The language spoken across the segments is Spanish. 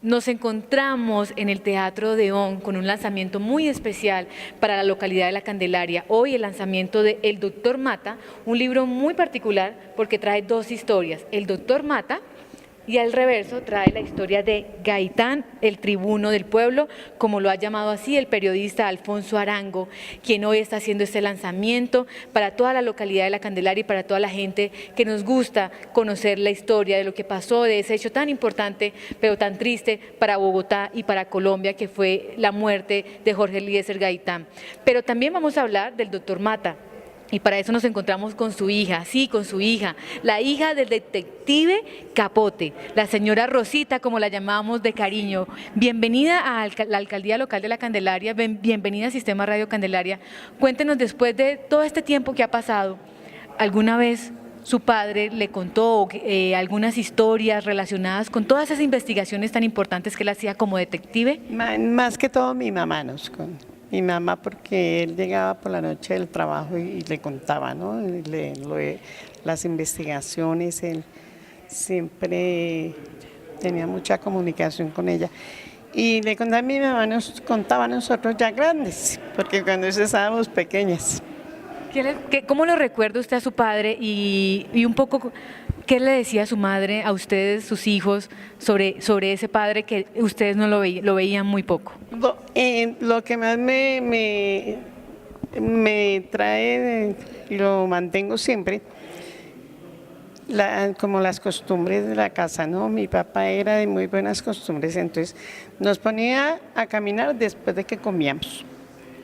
Nos encontramos en el Teatro Odeón con un lanzamiento muy especial para la localidad de La Candelaria. Hoy el lanzamiento de El Doctor Mata, un libro muy particular porque trae dos historias. El Doctor Mata y al reverso trae la historia de Gaitán, el tribuno del pueblo, como lo ha llamado así el periodista Alfonso Arango, quien hoy está haciendo este lanzamiento para toda la localidad de La Candelaria y para toda la gente que nos gusta conocer la historia de lo que pasó, de ese hecho tan importante, pero tan triste para Bogotá y para Colombia, que fue la muerte de Jorge Eliezer Gaitán. Pero también vamos a hablar del Doctor Mata. Y para eso nos encontramos con su hija, sí, con su hija, la hija del detective Capote, la señora Rosita, como la llamamos de cariño. Bienvenida a la Alcaldía Local de La Candelaria, bienvenida a Sistema Radio Candelaria. Cuéntenos, después de todo este tiempo que ha pasado, ¿alguna vez su padre le contó algunas historias relacionadas con todas esas investigaciones tan importantes que él hacía como detective? Más que todo mi mamá nos contó. Mi mamá, porque él llegaba por la noche del trabajo y le contaba, ¿no? Las investigaciones, él siempre tenía mucha comunicación con ella. Y le contaba a mi mamá, nos contaba a nosotros ya grandes, porque cuando estábamos pequeñas. ¿Cómo lo recuerda usted a su padre y un poco qué le decía a su madre, a ustedes, sus hijos, sobre ese padre que ustedes no lo veían muy poco? Lo que más me trae y lo mantengo siempre, como las costumbres de la casa, ¿no? Mi papá era de muy buenas costumbres, entonces nos ponía a caminar después de que comíamos,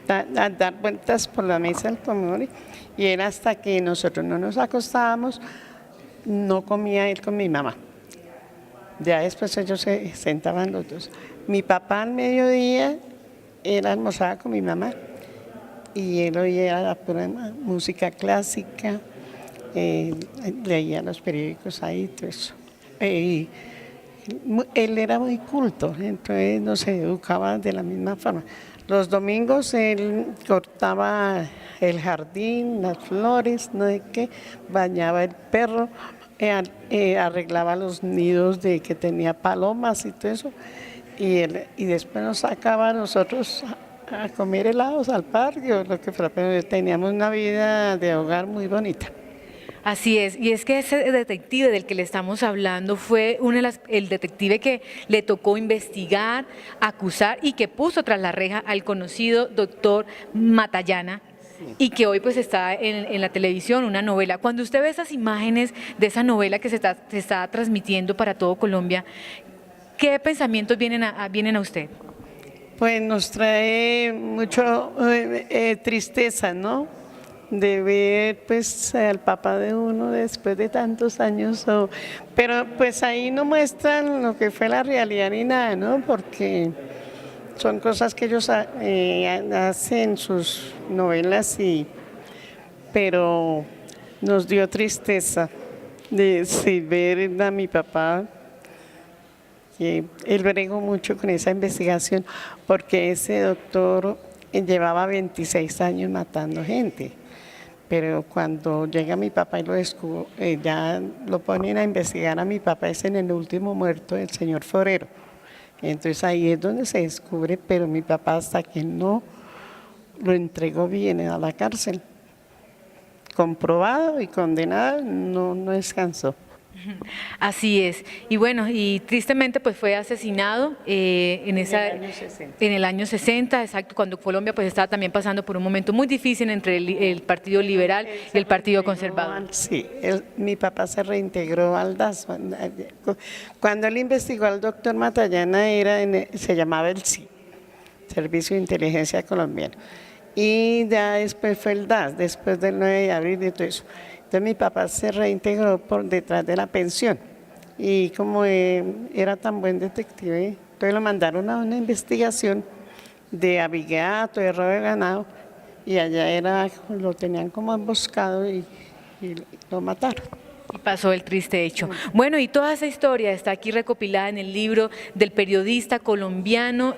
a dar vueltas por la mesa del comedor, y era hasta que nosotros no nos acostábamos, no comía él con mi mamá. Ya después ellos se sentaban los dos. Mi papá al mediodía, él almorzaba con mi mamá y él oía la pura música clásica, leía los periódicos ahí, todo eso. Él era muy culto, entonces nos educaba de la misma forma. Los domingos él cortaba el jardín, las flores, no sé qué, bañaba el perro, arreglaba los nidos de que tenía palomas y todo eso, y después nos sacaba a nosotros a comer helados al parque o lo que fuera, pero teníamos una vida de hogar muy bonita. Así es, y es que ese detective del que le estamos hablando fue el detective que le tocó investigar, acusar y que puso tras la reja al conocido doctor Matallana, y que hoy pues está en la televisión, una novela. Cuando usted ve esas imágenes de esa novela que se está transmitiendo para todo Colombia, ¿qué pensamientos vienen a usted? Pues nos trae mucho tristeza, ¿no? De ver pues al papá de uno después de tantos años, pero pues ahí no muestran lo que fue la realidad ni nada, ¿no? Porque son cosas que ellos hacen en sus novelas, pero nos dio tristeza de ver a mi papá, que él bregó mucho con esa investigación, porque ese doctor llevaba 26 años matando gente. Pero cuando llega mi papá y lo descubre, ya lo ponen a investigar a mi papá, es en el último muerto del señor Forero. Entonces ahí es donde se descubre, pero mi papá hasta que no lo entregó bien a la cárcel, comprobado y condenado, no descansó. Así es, y bueno, y tristemente pues fue asesinado en el año 60, exacto, cuando Colombia pues estaba también pasando por un momento muy difícil entre el Partido Liberal y el Partido Conservador. Sí, mi papá se reintegró al DAS. Cuando él investigó al doctor Matallana se llamaba el SI, Servicio de Inteligencia Colombiano, y ya después fue el DAS, después del 9 de abril y todo eso. Entonces mi papá se reintegró por detrás de la pensión y como era tan buen detective, entonces lo mandaron a una investigación de abigeato, de robo de ganado, y allá lo tenían como emboscado y lo mataron. Y pasó el triste hecho. Bueno, y toda esa historia está aquí recopilada en el libro del periodista colombiano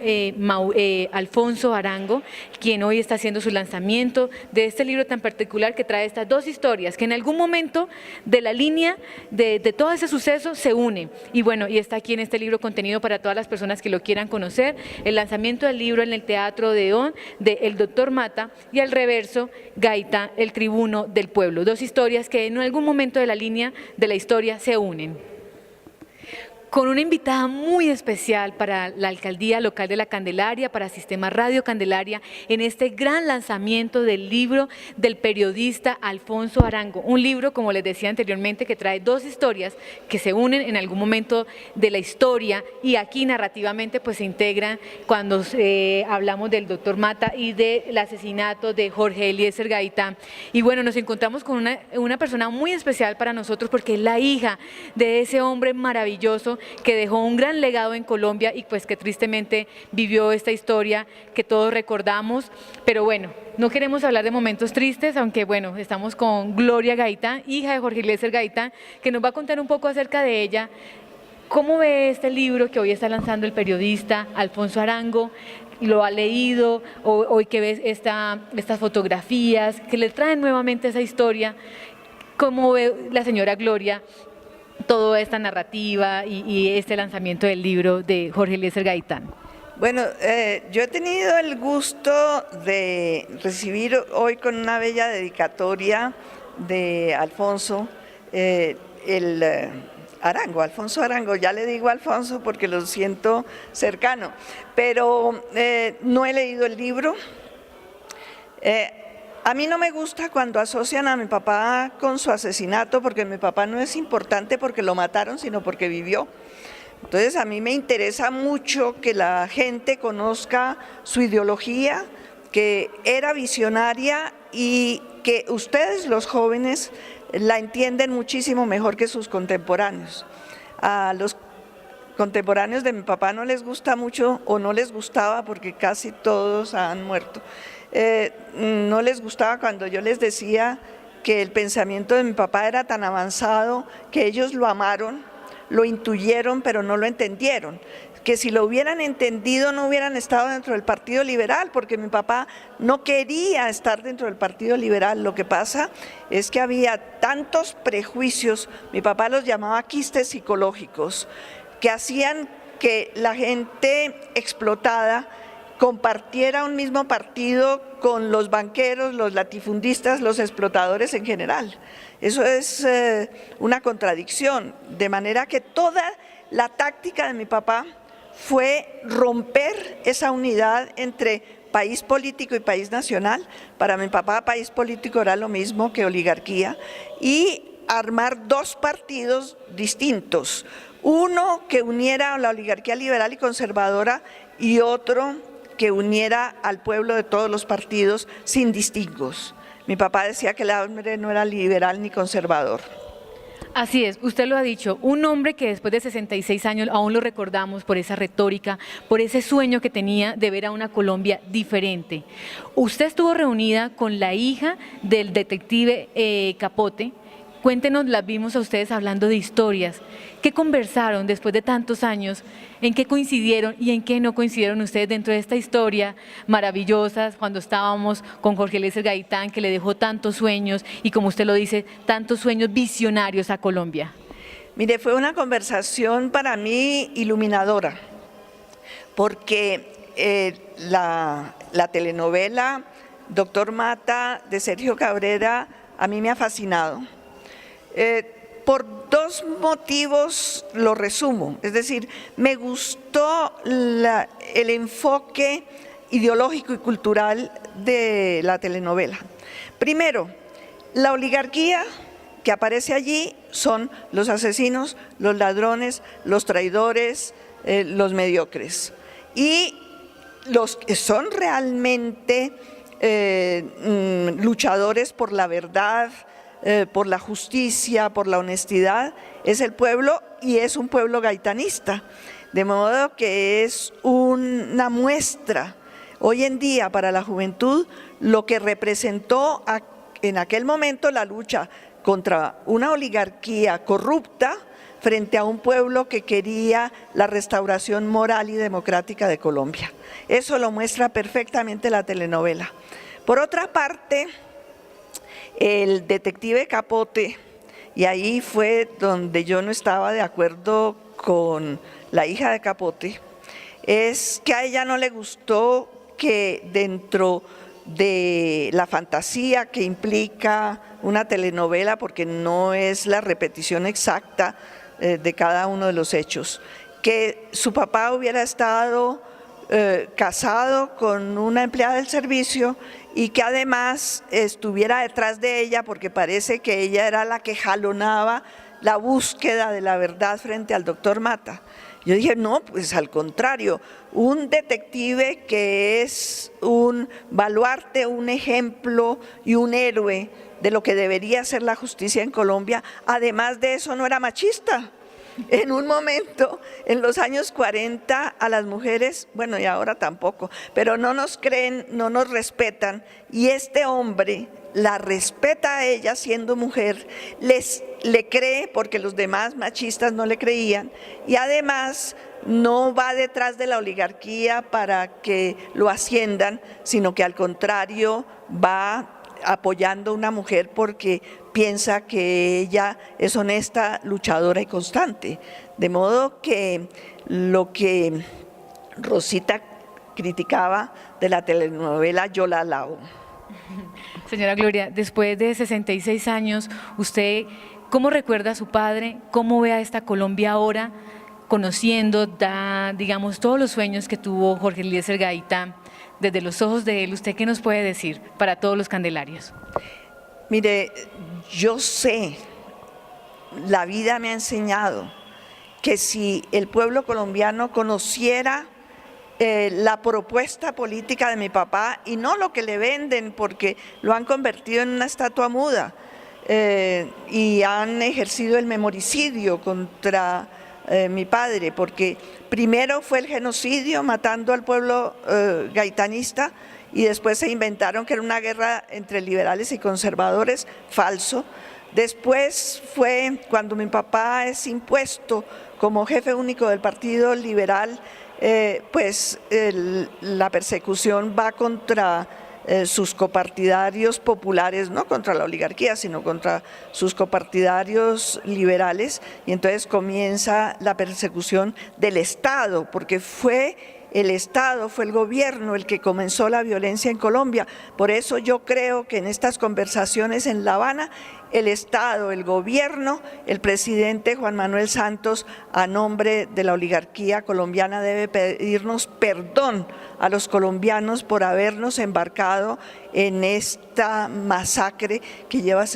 Alfonso Arango, quien hoy está haciendo su lanzamiento de este libro tan particular que trae estas dos historias, que en algún momento de la línea de todo ese suceso se une. Y bueno, y está aquí en este libro contenido para todas las personas que lo quieran conocer, el lanzamiento del libro en el Teatro de Odeón de El Doctor Mata y al reverso Gaitán, el tribuno del pueblo. Dos historias que en algún momento de la línea de la historia se unen. Con una invitada muy especial para la Alcaldía Local de la Candelaria, para Sistema Radio Candelaria, en este gran lanzamiento del libro del periodista Alfonso Arango. Un libro, como les decía anteriormente, que trae dos historias que se unen en algún momento de la historia y aquí narrativamente pues se integran cuando hablamos del doctor Mata y del asesinato de Jorge Eliezer Gaitán. Y bueno, nos encontramos con una persona muy especial para nosotros porque es la hija de ese hombre maravilloso que dejó un gran legado en Colombia y pues que tristemente vivió esta historia que todos recordamos, pero bueno, no queremos hablar de momentos tristes, aunque bueno, estamos con Gloria Gaitán, hija de Jorge Eliezer Gaitán, que nos va a contar un poco acerca de ella. ¿Cómo ve este libro que hoy está lanzando el periodista Alfonso Arango? ¿Lo ha leído? Hoy que ves estas fotografías que le traen nuevamente esa historia, ¿cómo ve la señora Gloria toda esta narrativa y este lanzamiento del libro de Jorge Eliezer Gaitán? Bueno, yo he tenido el gusto de recibir hoy con una bella dedicatoria de Alfonso, Alfonso Arango, ya le digo Alfonso porque lo siento cercano, pero no he leído el libro. A mí no me gusta cuando asocian a mi papá con su asesinato, porque mi papá no es importante porque lo mataron, sino porque vivió. Entonces a mí me interesa mucho que la gente conozca su ideología, que era visionaria y que ustedes los jóvenes la entienden muchísimo mejor que sus contemporáneos. A los contemporáneos de mi papá no les gusta mucho o no les gustaba porque casi todos han muerto. No les gustaba cuando yo les decía que el pensamiento de mi papá era tan avanzado que ellos lo amaron, lo intuyeron pero no lo entendieron, que si lo hubieran entendido no hubieran estado dentro del Partido Liberal, porque mi papá no quería estar dentro del Partido Liberal. Lo que pasa es que había tantos prejuicios, mi papá los llamaba quistes psicológicos, que hacían que la gente explotada compartiera un mismo partido con los banqueros, los latifundistas, los explotadores en general. Eso es una contradicción, de manera que toda la táctica de mi papá fue romper esa unidad entre país político y país nacional. Para mi papá, país político era lo mismo que oligarquía, y armar dos partidos distintos, uno que uniera a la oligarquía liberal y conservadora y otro que uniera al pueblo de todos los partidos sin distingos. Mi papá decía que el hombre no era liberal ni conservador. Así es, usted lo ha dicho, un hombre que después de 66 años aún lo recordamos por esa retórica, por ese sueño que tenía de ver a una Colombia diferente. Usted estuvo reunida con la hija del detective Capote. Cuéntenos, las vimos a ustedes hablando de historias. ¿Qué conversaron después de tantos años? ¿En qué coincidieron y en qué no coincidieron ustedes dentro de esta historia maravillosa cuando estábamos con Jorge Eliezer Gaitán, que le dejó tantos sueños y, como usted lo dice, tantos sueños visionarios a Colombia? Mire, fue una conversación para mí iluminadora, porque la telenovela Doctor Mata de Sergio Cabrera a mí me ha fascinado. Por dos motivos lo resumo, es decir, me gustó el enfoque ideológico y cultural de la telenovela. Primero, la oligarquía que aparece allí son los asesinos, los ladrones, los traidores, los mediocres. Y los que son realmente luchadores por la verdad, por la justicia, por la honestidad, es el pueblo, y es un pueblo gaitanista, de modo que es una muestra hoy en día para la juventud lo que representó en aquel momento la lucha contra una oligarquía corrupta frente a un pueblo que quería la restauración moral y democrática de Colombia. Eso lo muestra perfectamente la telenovela. Por otra parte, el detective Capote, y ahí fue donde yo no estaba de acuerdo con la hija de Capote, es que a ella no le gustó que dentro de la fantasía que implica una telenovela, porque no es la repetición exacta de cada uno de los hechos, que su papá hubiera estado casado con una empleada del servicio y que además estuviera detrás de ella, porque parece que ella era la que jalonaba la búsqueda de la verdad frente al doctor Mata. Yo dije, no, pues al contrario, un detective que es un baluarte, un ejemplo y un héroe de lo que debería ser la justicia en Colombia, además de eso no era machista. En un momento, en los años 40, a las mujeres, bueno, y ahora tampoco, pero no nos creen, no nos respetan, y este hombre la respeta a ella siendo mujer, le cree porque los demás machistas no le creían, y además no va detrás de la oligarquía para que lo asciendan, sino que al contrario va apoyando a una mujer porque piensa que ella es honesta, luchadora y constante. De modo que lo que Rosita criticaba de la telenovela, yo la alabo. Señora Gloria, después de 66 años, ¿usted cómo recuerda a su padre? ¿Cómo ve a esta Colombia ahora, conociendo, digamos, todos los sueños que tuvo Jorge Eliezer Gaitán? Desde los ojos de él, ¿usted qué nos puede decir para todos los candelarios? Mire, yo sé, la vida me ha enseñado que si el pueblo colombiano conociera la propuesta política de mi papá y no lo que le venden, porque lo han convertido en una estatua muda y han ejercido el memoricidio contra mi padre, porque primero fue el genocidio matando al pueblo gaitanista y después se inventaron que era una guerra entre liberales y conservadores, falso. Después fue cuando mi papá es impuesto como jefe único del Partido Liberal, pues la persecución va contra sus copartidarios populares, no contra la oligarquía, sino contra sus copartidarios liberales, y entonces comienza la persecución del Estado, porque fue el Estado, fue el gobierno el que comenzó la violencia en Colombia. Por eso yo creo que en estas conversaciones en La Habana, el Estado, el gobierno, el presidente Juan Manuel Santos, a nombre de la oligarquía colombiana, debe pedirnos perdón a los colombianos por habernos embarcado en esta masacre que lleva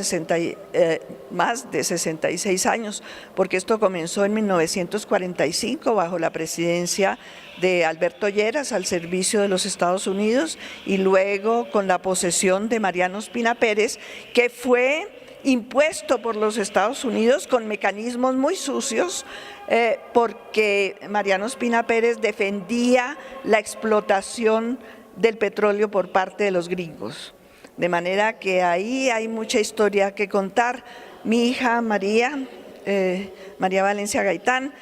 más de 66 años, porque esto comenzó en 1945 bajo la presidencia de Alberto Lleras al servicio de los Estados Unidos y luego con la posesión de Mariano Ospina Pérez, que fue impuesto por los Estados Unidos con mecanismos muy sucios, porque Mariano Ospina Pérez defendía la explotación del petróleo por parte de los gringos. De manera que ahí hay mucha historia que contar. Mi hija María Valencia Gaitán,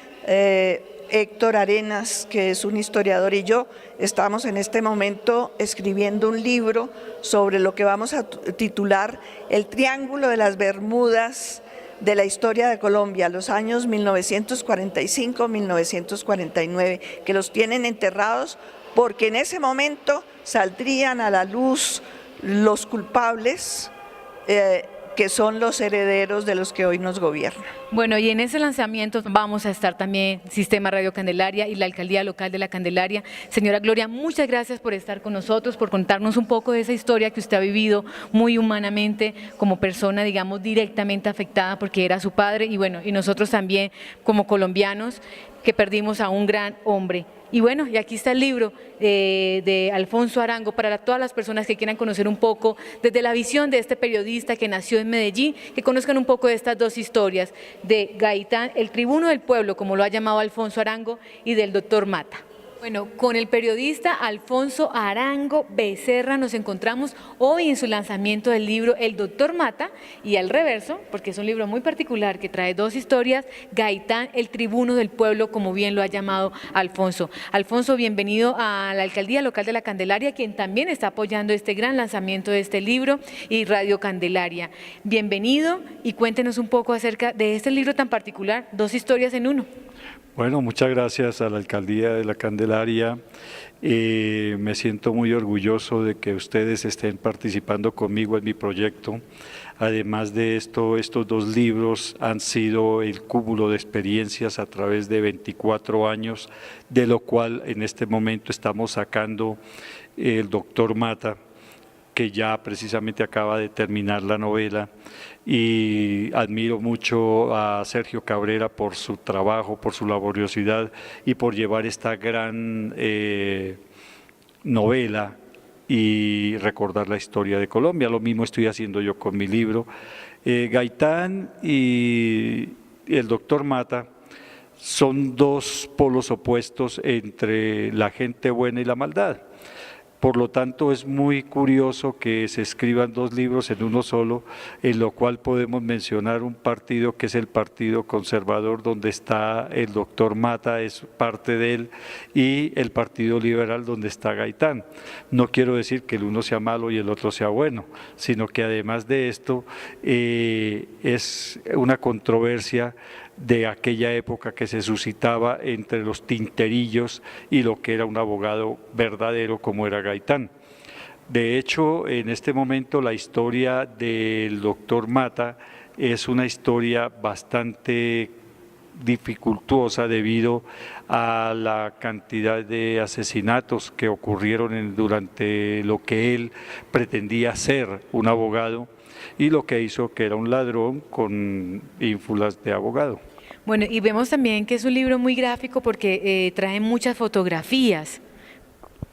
Héctor Arenas, que es un historiador, y yo estamos en este momento escribiendo un libro sobre lo que vamos a titular El Triángulo de las Bermudas de la historia de Colombia, los años 1945-1949, que los tienen enterrados porque en ese momento saldrían a la luz los culpables, que son los herederos de los que hoy nos gobiernan. Bueno, y en ese lanzamiento vamos a estar también Sistema Radio Candelaria y la Alcaldía Local de la Candelaria. Señora Gloria, muchas gracias por estar con nosotros, por contarnos un poco de esa historia que usted ha vivido muy humanamente como persona, digamos, directamente afectada porque era su padre, y bueno, y nosotros también como colombianos que perdimos a un gran hombre. Y bueno, y aquí está el libro de Alfonso Arango para todas las personas que quieran conocer un poco desde la visión de este periodista que nació en Medellín, que conozcan un poco de estas dos historias, de Gaitán, el tribuno del pueblo, como lo ha llamado Alfonso Arango, y del doctor Mata. Bueno, con el periodista Alfonso Arango Becerra nos encontramos hoy en su lanzamiento del libro El Doctor Mata, y al reverso, porque es un libro muy particular que trae dos historias, Gaitán, el tribuno del pueblo, como bien lo ha llamado Alfonso. Alfonso, bienvenido a la Alcaldía Local de la Candelaria, quien también está apoyando este gran lanzamiento de este libro, y Radio Candelaria. Bienvenido y cuéntenos un poco acerca de este libro tan particular, dos historias en uno. Bueno, muchas gracias a la Alcaldía de la Candelaria. Me siento muy orgulloso de que ustedes estén participando conmigo en mi proyecto. Además de esto, estos dos libros han sido el cúmulo de experiencias a través de 24 años, de lo cual en este momento estamos sacando El Doctor Mata, que ya precisamente acaba de terminar la novela, y admiro mucho a Sergio Cabrera por su trabajo, por su laboriosidad y por llevar esta gran novela y recordar la historia de Colombia. Lo mismo estoy haciendo yo con mi libro. Gaitán y El Doctor Mata son dos polos opuestos entre la gente buena y la maldad. Por lo tanto, es muy curioso que se escriban dos libros en uno solo, en lo cual podemos mencionar un partido que es el Partido Conservador, donde está el doctor Mata, es parte de él, y el Partido Liberal, donde está Gaitán. No quiero decir que el uno sea malo y el otro sea bueno, sino que además de esto es una controversia de aquella época que se suscitaba entre los tinterillos y lo que era un abogado verdadero como era Gaitán. De hecho, en este momento la historia del doctor Mata es una historia bastante dificultuosa debido a la cantidad de asesinatos que ocurrieron durante lo que él pretendía ser un abogado, y lo que hizo que era un ladrón con ínfulas de abogado. Bueno, y vemos también que es un libro muy gráfico porque trae muchas fotografías.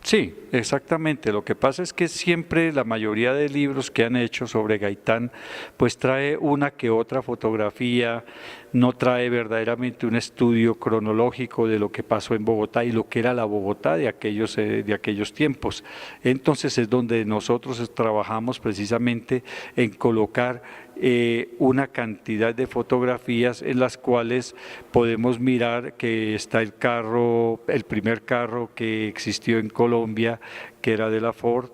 Sí, exactamente. Lo que pasa es que siempre la mayoría de libros que han hecho sobre Gaitán, pues trae una que otra fotografía, no trae verdaderamente un estudio cronológico de lo que pasó en Bogotá y lo que era la Bogotá de aquellos tiempos. Entonces es donde nosotros trabajamos precisamente en colocar una cantidad de fotografías en las cuales podemos mirar que está el primer carro que existió en Colombia, que era de la Ford.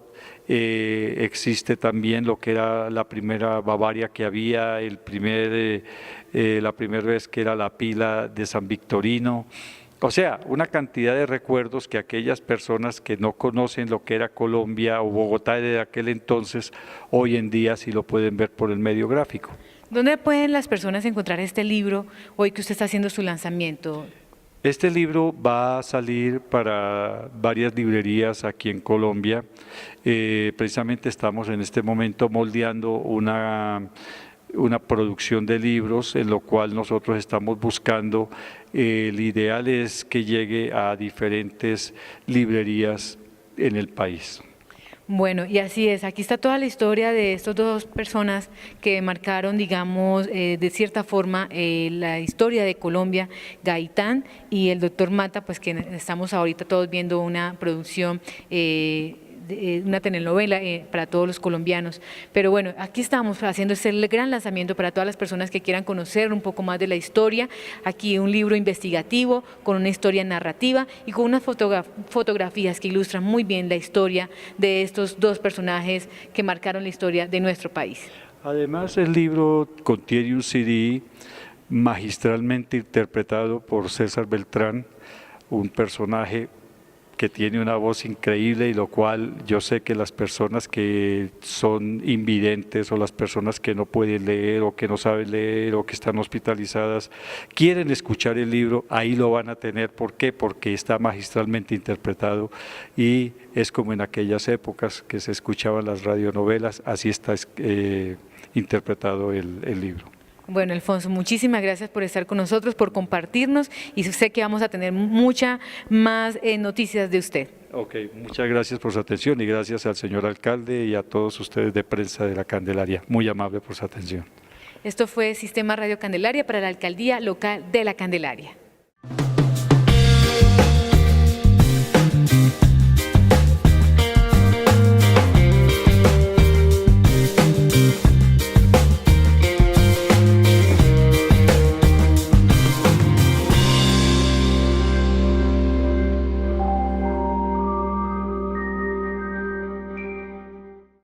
Existe también lo que era la primera Bavaria que había, la primera vez que era la pila de San Victorino. O sea, una cantidad de recuerdos que aquellas personas que no conocen lo que era Colombia o Bogotá de aquel entonces, hoy en día sí lo pueden ver por el medio gráfico. ¿Dónde pueden las personas encontrar este libro hoy que usted está haciendo su lanzamiento? Este libro va a salir para varias librerías aquí en Colombia. Precisamente estamos en este momento moldeando una producción de libros en lo cual nosotros estamos buscando, el ideal es que llegue a diferentes librerías en el país. Bueno, y así es, aquí está toda la historia de estas dos personas que marcaron, digamos, de cierta forma la historia de Colombia, Gaitán y el doctor Mata, pues que estamos ahorita todos viendo una producción una telenovela para todos los colombianos. Pero bueno, aquí estamos haciendo este gran lanzamiento para todas las personas que quieran conocer un poco más de la historia. Aquí un libro investigativo con una historia narrativa y con unas fotografías que ilustran muy bien la historia de estos dos personajes que marcaron la historia de nuestro país. Además, el libro contiene un CD magistralmente interpretado por César Beltrán, un personaje que tiene una voz increíble, y lo cual yo sé que las personas que son invidentes o las personas que no pueden leer o que no saben leer o que están hospitalizadas quieren escuchar el libro, ahí lo van a tener. ¿Por qué? Porque está magistralmente interpretado y es como en aquellas épocas que se escuchaban las radionovelas, así está interpretado el libro. Bueno, Alfonso, muchísimas gracias por estar con nosotros, por compartirnos, y sé que vamos a tener muchas más noticias de usted. Ok, muchas gracias por su atención y gracias al señor alcalde y a todos ustedes de prensa de la Candelaria. Muy amable por su atención. Esto fue Sistema Radio Candelaria para la Alcaldía Local de la Candelaria.